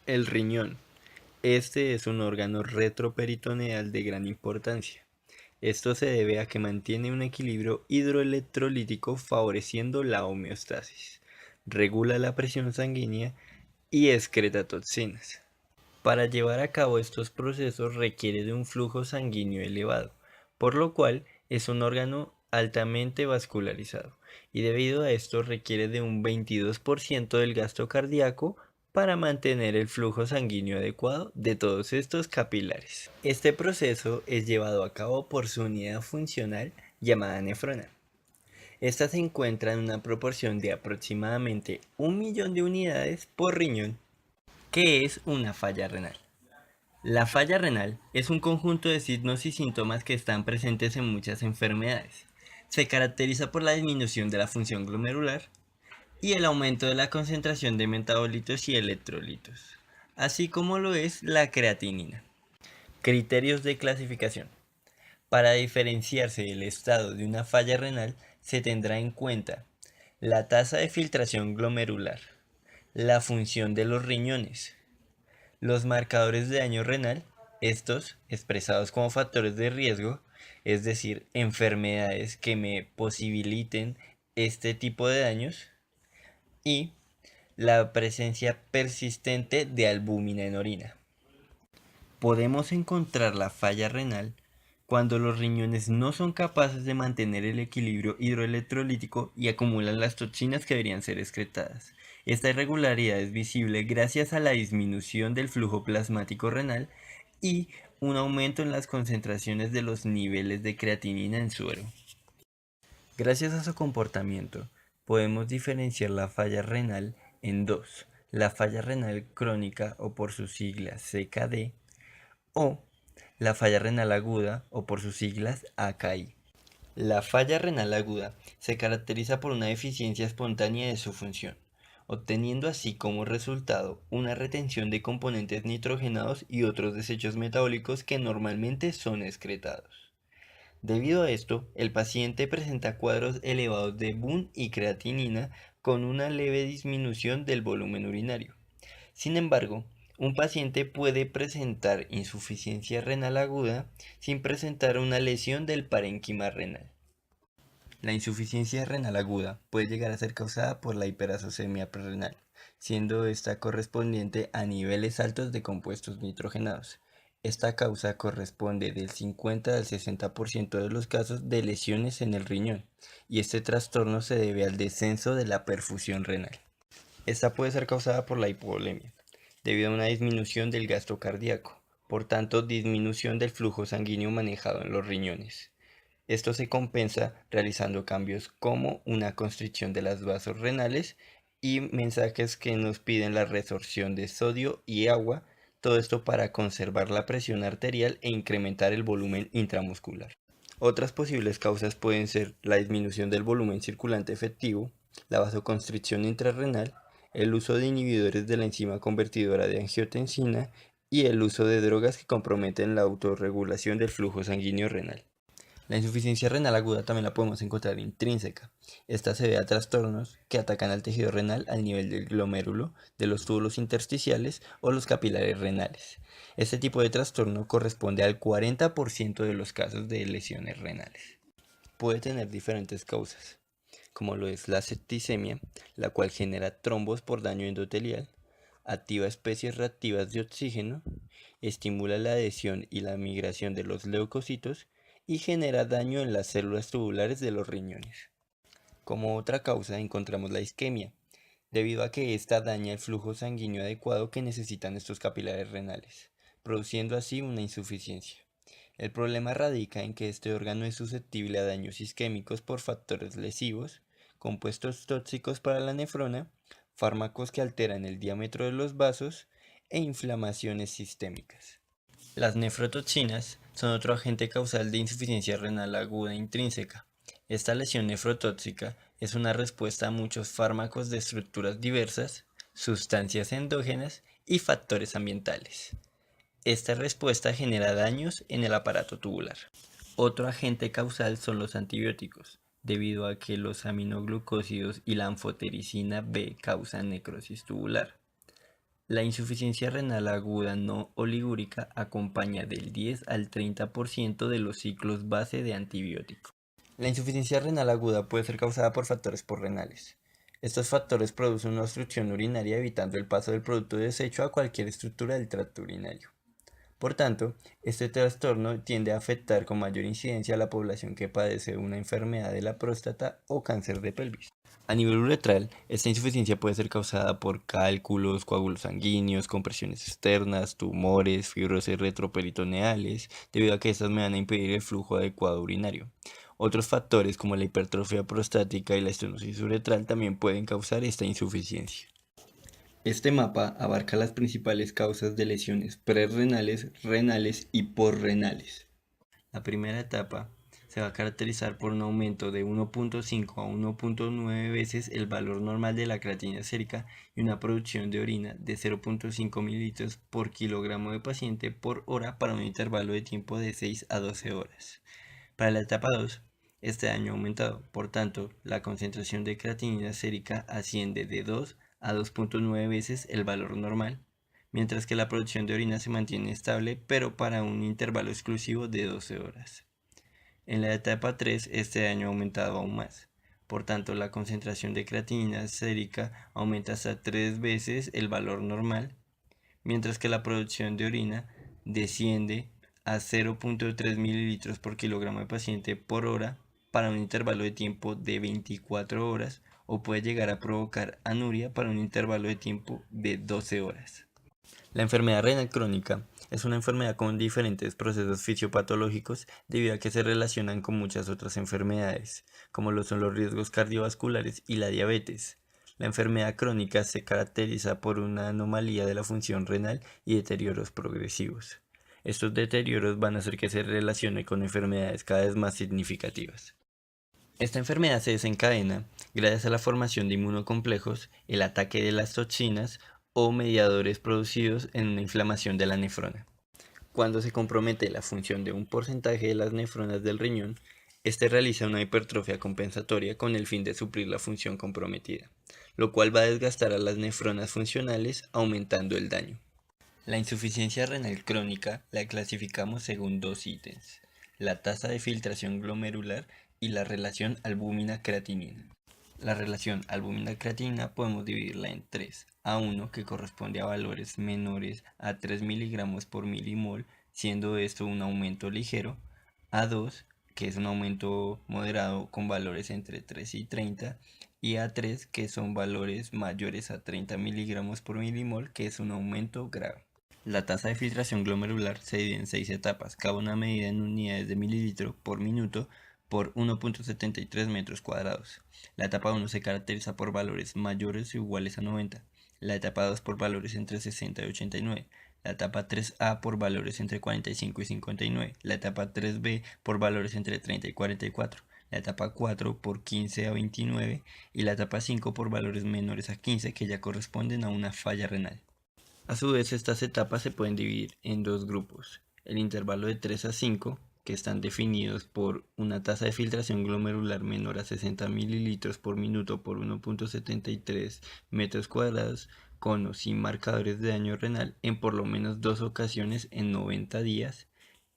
El riñón. Este es un órgano retroperitoneal de gran importancia. Esto se debe a que mantiene un equilibrio hidroelectrolítico favoreciendo la homeostasis, regula la presión sanguínea y excreta toxinas. Para llevar a cabo estos procesos requiere de un flujo sanguíneo elevado, por lo cual es un órgano altamente vascularizado y debido a esto requiere de un 22% del gasto cardíaco para mantener el flujo sanguíneo adecuado de todos estos capilares. Este proceso es llevado a cabo por su unidad funcional llamada nefrona. Esta se encuentra en una proporción de aproximadamente 1.000.000 de unidades por riñón. ¿Qué es una falla renal? La falla renal es un conjunto de signos y síntomas que están presentes en muchas enfermedades. Se caracteriza por la disminución de la función glomerular y el aumento de la concentración de metabolitos y electrolitos, así como lo es la creatinina. Criterios de clasificación. Para diferenciarse el estado de una falla renal, se tendrá en cuenta la tasa de filtración glomerular, la función de los riñones, los marcadores de daño renal, estos expresados como factores de riesgo, es decir, enfermedades que me posibiliten este tipo de daños, y la presencia persistente de albúmina en orina. Podemos encontrar la falla renal cuando los riñones no son capaces de mantener el equilibrio hidroelectrolítico y acumulan las toxinas que deberían ser excretadas. Esta irregularidad es visible gracias a la disminución del flujo plasmático renal y un aumento en las concentraciones de los niveles de creatinina en suero. Gracias a su comportamiento, podemos diferenciar la falla renal en dos: la falla renal crónica o por sus siglas CKD o la falla renal aguda o por sus siglas AKI. La falla renal aguda se caracteriza por una deficiencia espontánea de su función, obteniendo así como resultado una retención de componentes nitrogenados y otros desechos metabólicos que normalmente son excretados. Debido a esto, el paciente presenta cuadros elevados de BUN y creatinina con una leve disminución del volumen urinario. Sin embargo, un paciente puede presentar insuficiencia renal aguda sin presentar una lesión del parénquima renal. La insuficiencia renal aguda puede llegar a ser causada por la hiperazosemia prerrenal, siendo esta correspondiente a niveles altos de compuestos nitrogenados. Esta causa corresponde del 50 al 60% de los casos de lesiones en el riñón, y este trastorno se debe al descenso de la perfusión renal. Esta puede ser causada por la hipovolemia, debido a una disminución del gasto cardíaco, por tanto disminución del flujo sanguíneo manejado en los riñones. Esto se compensa realizando cambios como una constricción de los vasos renales y mensajes que nos piden la resorción de sodio y agua, todo esto para conservar la presión arterial e incrementar el volumen intramuscular. Otras posibles causas pueden ser la disminución del volumen circulante efectivo, la vasoconstricción intrarrenal, el uso de inhibidores de la enzima convertidora de angiotensina y el uso de drogas que comprometen la autorregulación del flujo sanguíneo renal. La insuficiencia renal aguda también la podemos encontrar intrínseca. Esta se debe a trastornos que atacan al tejido renal al nivel del glomérulo, de los túbulos intersticiales o los capilares renales. Este tipo de trastorno corresponde al 40% de los casos de lesiones renales. Puede tener diferentes causas, como lo es la septicemia, la cual genera trombos por daño endotelial, activa especies reactivas de oxígeno, estimula la adhesión y la migración de los leucocitos y genera daño en las células tubulares de los riñones. Como otra causa encontramos la isquemia, debido a que ésta daña el flujo sanguíneo adecuado que necesitan estos capilares renales, produciendo así una insuficiencia. El problema radica en que este órgano es susceptible a daños isquémicos por factores lesivos, compuestos tóxicos para la nefrona, fármacos que alteran el diámetro de los vasos e inflamaciones sistémicas. Las nefrotoxinas son otro agente causal de insuficiencia renal aguda intrínseca. Esta lesión nefrotóxica es una respuesta a muchos fármacos de estructuras diversas, sustancias endógenas y factores ambientales. Esta respuesta genera daños en el aparato tubular. Otro agente causal son los antibióticos, debido a que los aminoglucósidos y la anfotericina B causan necrosis tubular. La insuficiencia renal aguda no oligúrica acompaña del 10 al 30% de los ciclos base de antibiótico. La insuficiencia renal aguda puede ser causada por factores porrenales. Estos factores producen una obstrucción urinaria evitando el paso del producto de desecho a cualquier estructura del tracto urinario. Por tanto, este trastorno tiende a afectar con mayor incidencia a la población que padece una enfermedad de la próstata o cáncer de pelvis. A nivel uretral, esta insuficiencia puede ser causada por cálculos, coágulos sanguíneos, compresiones externas, tumores, fibrosis retroperitoneales, debido a que estas me van a impedir el flujo adecuado urinario. Otros factores como la hipertrofia prostática y la estenosis uretral también pueden causar esta insuficiencia. Este mapa abarca las principales causas de lesiones prerrenales, renales y porrenales. La primera etapa se va a caracterizar por un aumento de 1.5 a 1.9 veces el valor normal de la creatinina sérica y una producción de orina de 0.5 mililitros por kilogramo de paciente por hora para un intervalo de tiempo de 6 a 12 horas. Para la etapa 2, este daño ha aumentado, por tanto, la concentración de creatinina sérica asciende de 2 a 2.9 veces el valor normal, mientras que la producción de orina se mantiene estable, pero para un intervalo exclusivo de 12 horas. En la etapa 3, este daño ha aumentado aún más. Por tanto, la concentración de creatinina sérica aumenta hasta 3 veces el valor normal, mientras que la producción de orina desciende a 0.3 mililitros por kilogramo de paciente por hora para un intervalo de tiempo de 24 horas o puede llegar a provocar anuria para un intervalo de tiempo de 12 horas. La enfermedad renal crónica es una enfermedad con diferentes procesos fisiopatológicos debido a que se relacionan con muchas otras enfermedades, como lo son los riesgos cardiovasculares y la diabetes. La enfermedad crónica se caracteriza por una anomalía de la función renal y deterioros progresivos. Estos deterioros van a hacer que se relacione con enfermedades cada vez más significativas. Esta enfermedad se desencadena gracias a la formación de inmunocomplejos, el ataque de las toxinas o mediadores producidos en una inflamación de la nefrona. Cuando se compromete la función de un porcentaje de las nefronas del riñón, este realiza una hipertrofia compensatoria con el fin de suplir la función comprometida, lo cual va a desgastar a las nefronas funcionales, aumentando el daño. La insuficiencia renal crónica la clasificamos según dos ítems: la tasa de filtración glomerular y la relación albúmina-creatinina. La relación albúmina-creatinina podemos dividirla en 3: A1, que corresponde a valores menores a 3 miligramos por milimol, siendo esto un aumento ligero; A2, que es un aumento moderado con valores entre 3 y 30; y A3, que son valores mayores a 30 miligramos por milimol, que es un aumento grave. La tasa de filtración glomerular se divide en 6 etapas, cada una medida en unidades de mililitro por minuto por 1.73 metros cuadrados. La etapa 1 se caracteriza por valores mayores o iguales a 90, la etapa 2 por valores entre 60 y 89, la etapa 3A por valores entre 45 y 59, la etapa 3B por valores entre 30 y 44, la etapa 4 por 15 a 29 y la etapa 5 por valores menores a 15, que ya corresponden a una falla renal. A su vez, estas etapas se pueden dividir en dos grupos: el intervalo de 3 a 5, que están definidos por una tasa de filtración glomerular menor a 60 mililitros por minuto por 1.73 metros cuadrados, con o sin marcadores de daño renal en por lo menos 2 ocasiones en 90 días,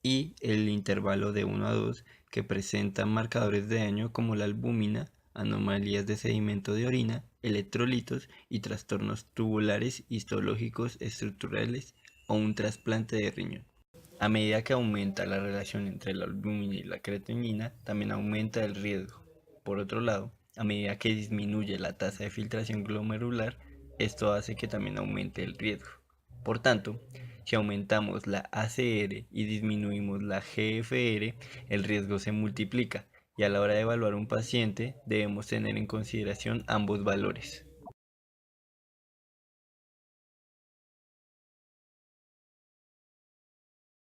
y el intervalo de 1 a 2, que presentan marcadores de daño como la albúmina, anomalías de sedimento de orina, electrolitos y trastornos tubulares, histológicos, estructurales o un trasplante de riñón. A medida que aumenta la relación entre la albúmina y la creatinina, también aumenta el riesgo. Por otro lado, a medida que disminuye la tasa de filtración glomerular, esto hace que también aumente el riesgo. Por tanto, si aumentamos la ACR y disminuimos la GFR, el riesgo se multiplica, y a la hora de evaluar un paciente debemos tener en consideración ambos valores.